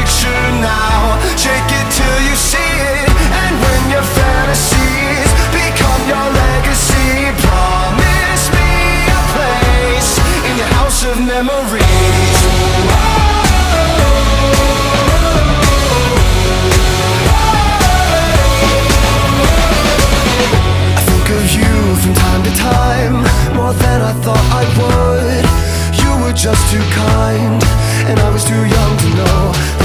picture now. Shake it till you see it, and when your fantasies become your legacy, promise me a place in your house of memories. I think of you from time to time, more than I thought I would. You were just too kind, and I was too young to know